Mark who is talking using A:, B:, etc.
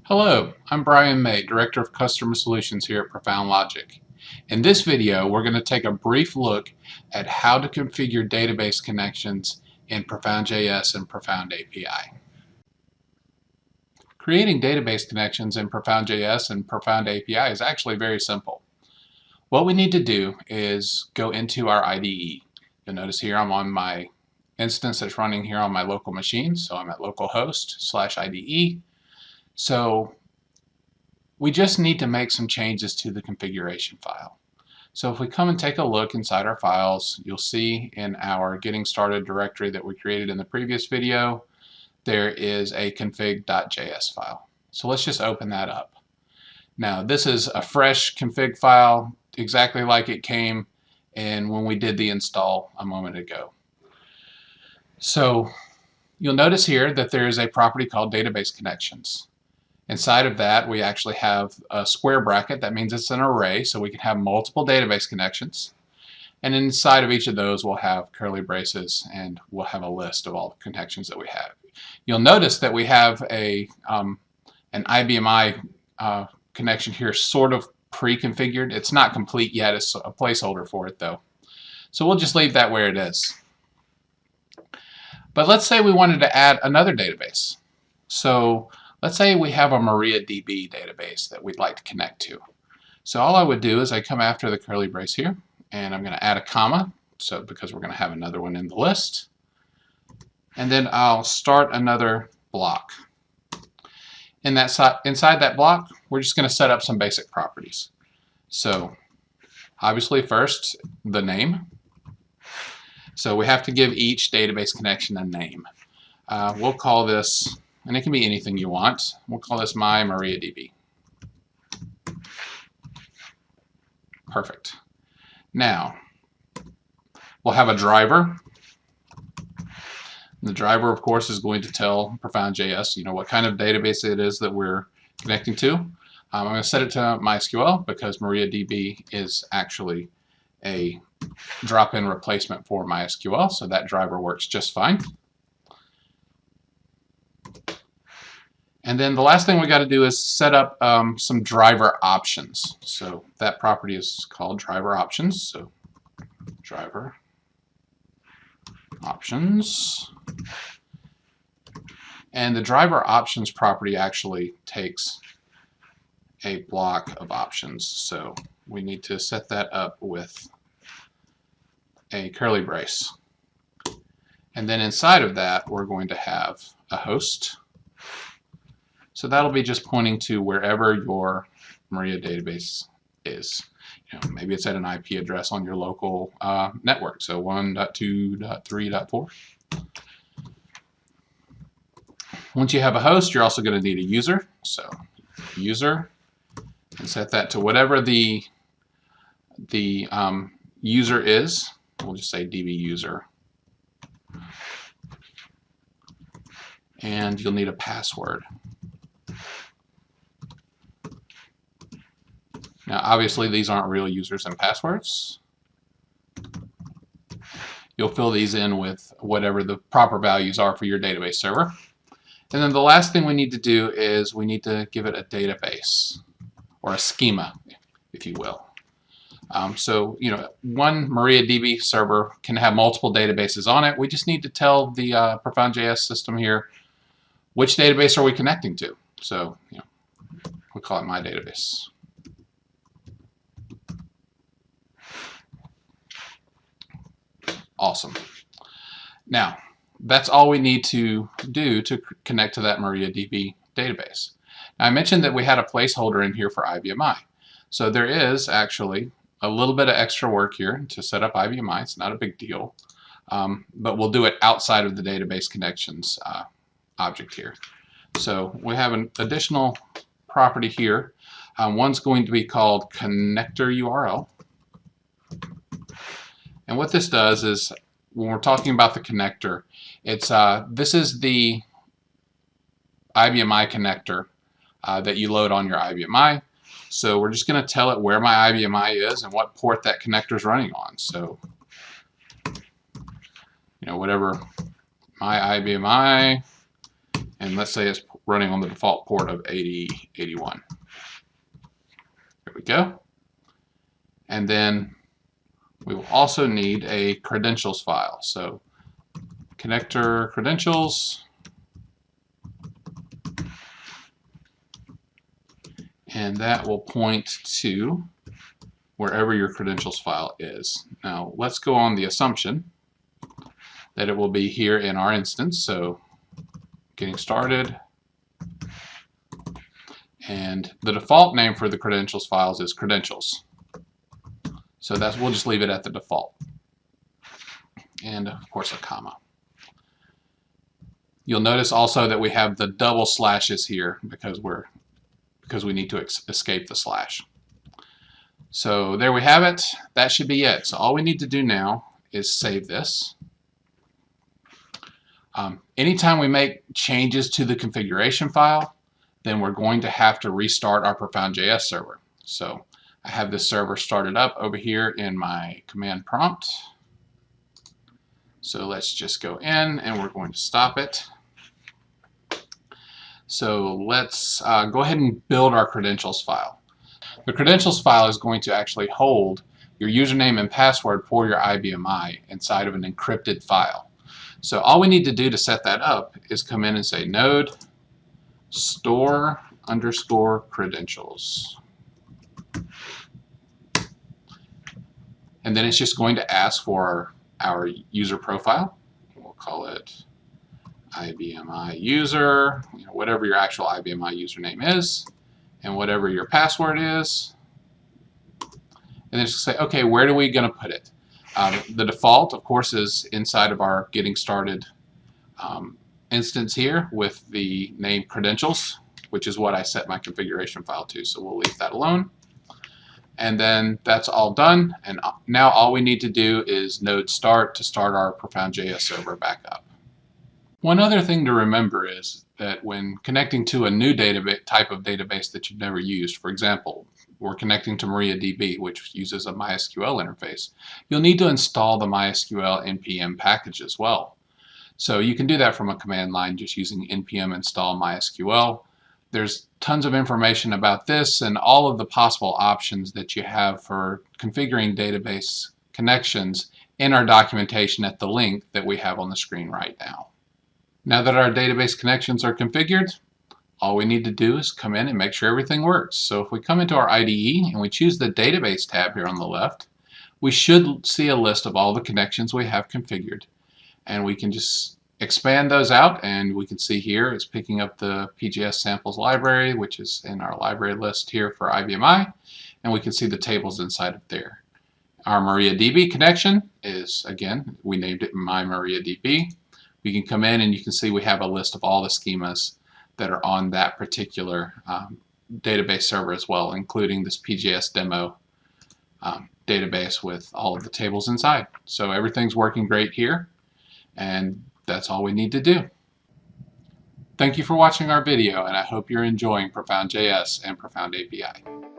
A: Hello, I'm Brian May, Director of Customer Solutions here at Profound Logic. In this video, we're going to take a brief look at how to configure database connections in Profound.js and Profound API. Creating database connections in Profound.js and Profound API is actually very simple. What we need to do is go into our IDE. You'll notice here I'm on my instance that's running here on my local machine, so I'm at localhost/IDE. So we just need to make some changes to the configuration file. So if we come and take a look inside our files, you'll see in our Getting Started directory that we created in the previous video, there is a config.js file. So let's just open that up. Now this is a fresh config file, exactly like it came in when we did the install a moment ago. So you'll notice here that there is a property called database connections. Inside of that, we actually have a square bracket. That means it's an array, so we can have multiple database connections. And inside of each of those, we'll have curly braces, and we'll have a list of all the connections that we have. You'll notice that we have an IBMI connection here sort of pre-configured. It's not complete yet. It's a placeholder for it, though. So we'll just leave that where it is. But let's say we wanted to add another database. So let's say we have a MariaDB database that we'd like to connect to. So all I would do is I come after the curly brace here, and I'm going to add a comma, so because we're going to have another one in the list. And then I'll start another block. Inside that block, we're just going to set up some basic properties. So obviously first, the name. So we have to give each database connection a name. We'll call this, and it can be anything you want. We'll call this my MariaDB. Perfect. Now, we'll have a driver. The driver, of course, is going to tell Profound.js, what kind of database it is that we're connecting to. I'm going to set it to mysql because MariaDB is actually a drop-in replacement for mysql, so that driver works just fine. And then the last thing we got to do is set up some driver options. So that property is called driver options. So driver options. And the driver options property actually takes a block of options. So we need to set that up with a curly brace. And then inside of that, we're going to have a host. So that'll be just pointing to wherever your Maria database is. Maybe it's at an IP address on your local network. So 1.2.3.4. Once you have a host, you're also going to need a user. So user, and set that to whatever the user is. We'll just say DB user. And you'll need a password. Now, obviously, these aren't real users and passwords. You'll fill these in with whatever the proper values are for your database server. And then the last thing we need to do is we need to give it a database, or a schema, if you will. So, one MariaDB server can have multiple databases on it. We just need to tell the Profound.js system here, which database are we connecting to? So, we'll call it my database. Awesome. Now, that's all we need to do to connect to that MariaDB database. Now, I mentioned that we had a placeholder in here for IBMI. So there is actually a little bit of extra work here to set up IBMI. It's not a big deal, but we'll do it outside of the database connections object here. So we have an additional property here. One's going to be called connector URL. And what this does is, when we're talking about the connector, it's this is the IBMI connector that you load on your IBMI. So we're just going to tell it where my IBMI is and what port that connector is running on. So, whatever my IBMI, and let's say it's running on the default port of 8081. There we go. And then we will also need a credentials file. So connector credentials, and that will point to wherever your credentials file is. Now let's go on the assumption that it will be here in our instance. So getting started, and the default name for the credentials files is credentials. So we'll just leave it at the default. And of course a comma. You'll notice also that we have the double slashes here because we need to escape the slash. So there we have it. That should be it. So all we need to do now is save this. Anytime we make changes to the configuration file, then we're going to have to restart our Profound.js server. So I have this server started up over here in my command prompt. So let's just go in and we're going to stop it. So let's go ahead and build our credentials file. The credentials file is going to actually hold your username and password for your IBMI inside of an encrypted file. So all we need to do to set that up is come in and say node store underscore credentials. And then it's just going to ask for our user profile. We'll call it IBMI user, whatever your actual IBMI username is, and whatever your password is. And then just say, okay, where are we going to put it? The default, of course, is inside of our getting started instance here with the name credentials, which is what I set my configuration file to. So we'll leave that alone. And then that's all done. And now all we need to do is node start to start our Profound.js server back up. One other thing to remember is that when connecting to a new type of database that you've never used, for example, we're connecting to MariaDB, which uses a mysql interface, you'll need to install the mysql npm package as well. So you can do that from a command line just using npm install mysql. There's tons of information about this and all of the possible options that you have for configuring database connections in our documentation at the link that we have on the screen right now. Now that our database connections are configured, all we need to do is come in and make sure everything works. So if we come into our IDE and we choose the database tab here on the left, we should see a list of all the connections we have configured. And we can just expand those out, and we can see here it's picking up the PGS samples library, which is in our library list here for IBMI, and we can see the tables inside of there. Our MariaDB connection is, again, we named it My MariaDB. We can come in and you can see we have a list of all the schemas that are on that particular database server as well, including this PGS demo database with all of the tables inside. So everything's working great here, and that's all we need to do. Thank you for watching our video, and I hope you're enjoying Profound.js and Profound API.